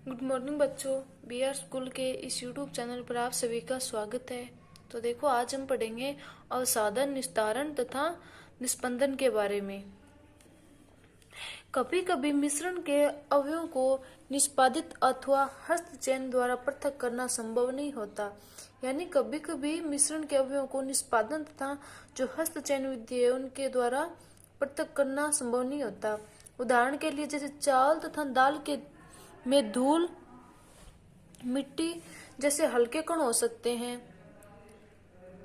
Good morning बच्चों। B R school के इस यूट्यूब चैनल पर आप सभी का स्वागत है। तो देखो, आज हम पढ़ेंगे अवसादन, निस्तारण तथा निस्पंदन के बारे में। कभी कभी मिश्रण के अवयवों को निष्पादित अथवा हस्तचयन द्वारा पृथक करना संभव नहीं होता। यानी कभी कभी मिश्रण के अवयवों को निष्पादन तथा जो हस्तचयन विधि है उनके द्वारा पृथक करना संभव नहीं होता। उदाहरण के लिए जैसे चावल तथा दाल के में धूल, मिट्टी जैसे हल्के कण हो सकते हैं।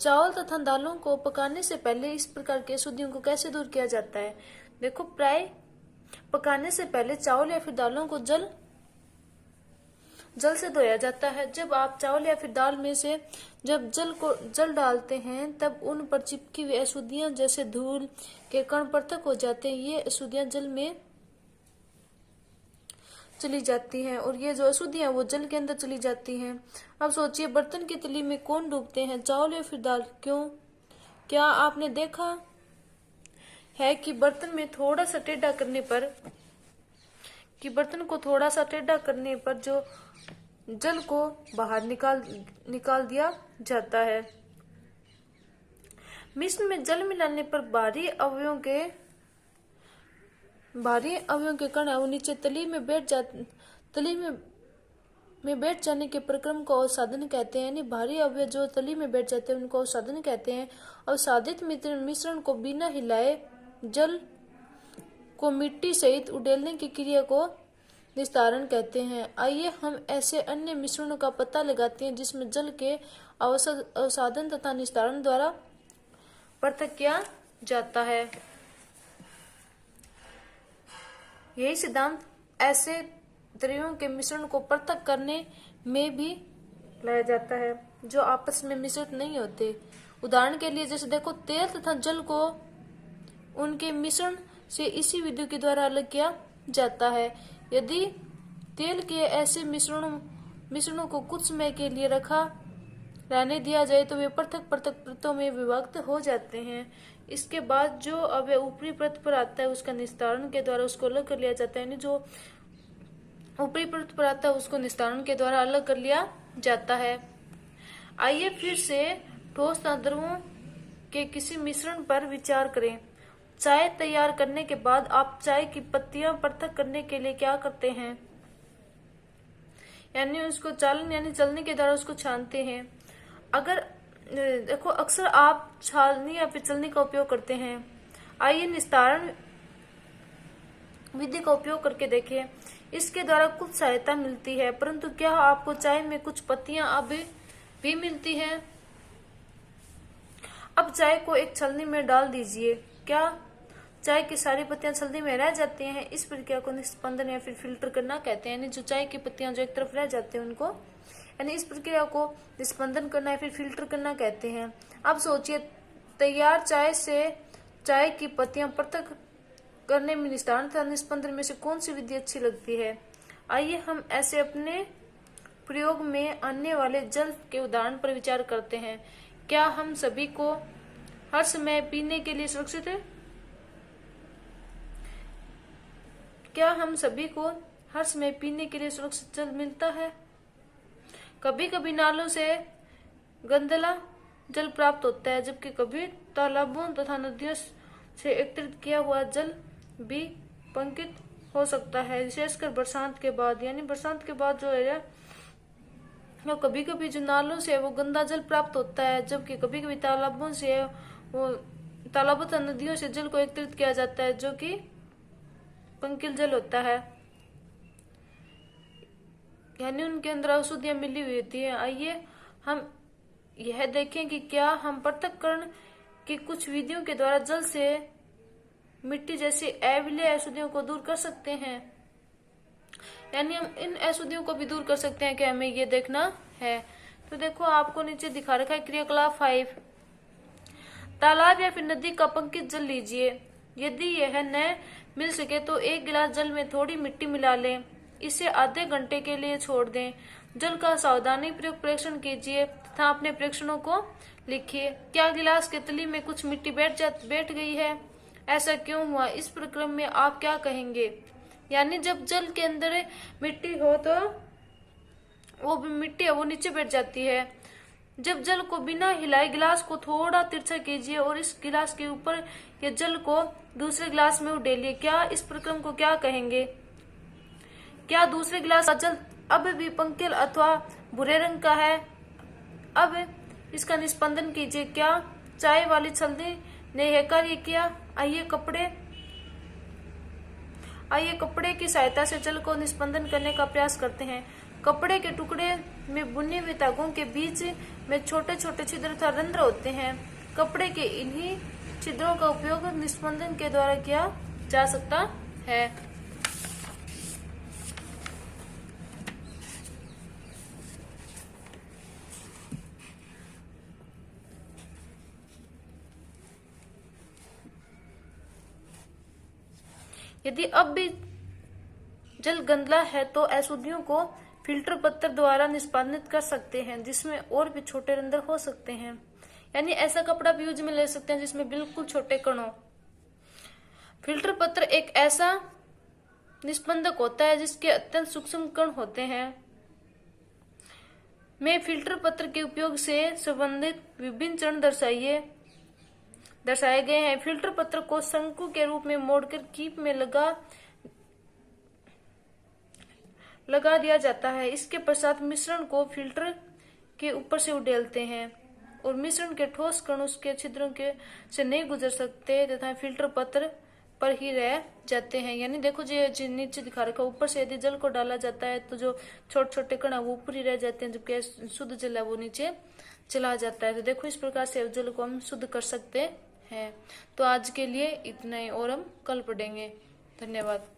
चावल तथा दालों को पकाने से पहले इस प्रकार के अशुद्धियों को कैसे दूर किया जाता है? देखो, प्राय पकाने से पहले चावल या फिर दालों को जल से धोया जाता है। जब आप चावल या फिर दाल में से जब जल डालते हैं तब उन पर चिपकी हुई अशुद्धियां जैसे धूल के कण पृथक हो जाते हैं। ये अशुद्धियां जल में चली जाती हैं और ये जो अशुद्धियां वो जल के अंदर चली जाती हैं। अब सोचिए, बर्तन की तली में कौन डूबते हैं, चावल या फिर दाल? क्यों? क्या आपने देखा है कि बर्तन को थोड़ा सा टेढ़ा करने पर जो जल को बाहर निकाल दिया जाता है। मिश्रण में जल मिलाने पर भारी अवयवों के कण वो नीचे तली में बैठ जाने के प्रक्रम को अवसादन कहते हैं। यानी भारी अवयव जो तली में बैठ जाते हैं उनको अवसादन कहते हैं। अवसादित मिश्रण को बिना हिलाए जल को मिट्टी सहित उड़ेलने की क्रिया को निस्तारण कहते हैं। आइए हम ऐसे अन्य मिश्रणों का पता लगाते हैं जिसमें जल के अवसादन तथा निस्तारण द्वारा पृथक किया जाता है। यही सिद्धांत ऐसे द्रव्यों के मिश्रण को पृथक करने में भी लाया जाता है जो आपस में मिश्रित नहीं होते। उदाहरण के लिए जैसे देखो, तेल तथा जल को उनके मिश्रण से इसी विधि के द्वारा अलग किया जाता है। यदि तेल के ऐसे मिश्रणों को कुछ समय के लिए रहने दिया जाए तो वे पृथक परतों में विभक्त हो जाते हैं। इसके बाद जो अवयव ऊपरी परत पर आता है उसका निस्तारण के द्वारा उसको अलग कर लिया जाता है। यानी जो ऊपरी परत पर आता है उसको निस्तारण के द्वारा अलग कर लिया जाता है। आइए फिर से ठोस द्रवों के किसी मिश्रण पर विचार करें। चाय तैयार करने के बाद आप चाय की पत्तियां पृथक करने के लिए क्या करते हैं? यानी उसको चलने के द्वारा उसको छानते हैं। अगर देखो, अक्सर आप छालनी या फिर चलनी का उपयोग करते हैं। आइए निस्तारण विधि का उपयोग करके देखें। इसके द्वारा कुछ सहायता मिलती है, परंतु क्या आपको चाय में कुछ पत्तियां अब भी मिलती हैं? अब चाय को एक छलनी में डाल दीजिए। क्या चाय की सारी पत्तियां छलनी में रह जाती हैं? इस प्रक्रिया को निस्पंदन या फिर फिल्टर करना कहते हैं। यानी जो चाय की पत्तियां जो एक तरफ रह जाती हैं उनको, यानी इस प्रक्रिया को निस्पंदन करना या फिर फिल्टर करना कहते हैं। अब सोचिए, तैयार चाय से चाय की पत्तियां पृथक करने में निस्तारण तथा निस्पंदन में से कौन सी विधि अच्छी लगती है? आइए हम ऐसे अपने प्रयोग में आने वाले जल के उदाहरण पर विचार करते हैं। क्या हम सभी को हर समय पीने के लिए सुरक्षित है? क्या हम सभी को हर समय पीने के लिए सुरक्षित जल मिलता है? कभी कभी नालों से गंदला जल प्राप्त होता है, जबकि कभी तालाबों तथा नदियों से एकत्रित किया हुआ जल भी पंकित हो सकता है, विशेषकर बरसात के बाद। यानी बरसात के बाद जो है वो कभी कभी जो नालों से वो गंदा जल प्राप्त होता है, जबकि कभी कभी तालाबों तथा नदियों से जल को एकत्रित किया जाता है जो कि पंकिल जल होता है। यानी उनके अंदर अशुद्धियां मिली हुई होती है। आइए हम यह देखें कि क्या हम पृथक्करण की कुछ विधियों के द्वारा जल से मिट्टी जैसी अविलेय अशुद्धियों को दूर कर सकते हैं। यानी हम इन अशुद्धियों को भी दूर कर सकते हैं कि हमें ये देखना है। तो देखो, आपको नीचे दिखा रखा है क्रियाकलाप 5। तालाब या फिर नदी का पंकित जल लीजिए। यदि यह न मिल सके तो एक गिलास जल में थोड़ी मिट्टी मिला लें। इसे आधे घंटे के लिए छोड़ दें। जल का सावधानी पूर्वक परीक्षण कीजिए तथा अपने परीक्षणों को लिखिए। क्या गिलास के तली में कुछ मिट्टी बैठ गई है? ऐसा क्यों हुआ? इस प्रक्रम में आप क्या कहेंगे? यानी जब जल के अंदर मिट्टी हो तो वो भी मिट्टी है वो नीचे बैठ जाती है। जब जल को बिना हिलाए गिलास को थोड़ा तिरछा कीजिए और इस गिलास के ऊपर के जल को दूसरे गिलास में उडेलिए। क्या इस प्रक्रम को क्या कहेंगे? क्या दूसरे गिलास का जल अब भी पंकिल अथवा भूरे रंग का है? अब इसका निस्पंदन कीजिए। क्या चाय वाली छलनी ने यह कार्य किया? आइए कपड़े की सहायता से जल को निस्पंदन करने का प्रयास करते हैं। कपड़े के टुकड़े में बुने हुए धागों के बीच में छोटे छोटे छिद्र तथा रंध्र होते हैं। कपड़े के इन्हीं छिद्रों का उपयोग निस्पंदन के द्वारा किया जा सकता है। यदि अब भी जल गंदला है तो अशुद्धियों को फिल्टर पत्र द्वारा निष्पादित कर सकते हैं, जिसमें और भी छोटे रंध्र हो सकते हैं। यानी ऐसा कपड़ा भी यूज में ले सकते हैं जिसमें बिल्कुल छोटे कण हो। फिल्टर पत्र एक ऐसा निस्पंदक होता है जिसके अत्यंत सूक्ष्म कण होते हैं। में फिल्टर पत्र के उपयोग से संबंधित विभिन्न चरण दर्शाए गए हैं। फिल्टर पत्र को शंकु के रूप में मोड़कर कीप में लगा दिया जाता है। इसके पश्चात मिश्रण को फिल्टर के ऊपर से उडेलते हैं और मिश्रण के ठोस कण उसके छिद्रों के से नहीं गुजर सकते तथा फिल्टर पत्र पर ही रह जाते हैं। यानी देखो जो नीचे दिखा रखा है, ऊपर से यदि जल को डाला जाता है तो जो छोटे छोटे कण वो ऊपर ही रह जाते हैं, जबकि शुद्ध जल है वो नीचे चला जाता है। तो देखो इस प्रकार से जल को हम शुद्ध कर सकते हैं। तो आज के लिए इतना ही और हम कल पढ़ेंगे। धन्यवाद।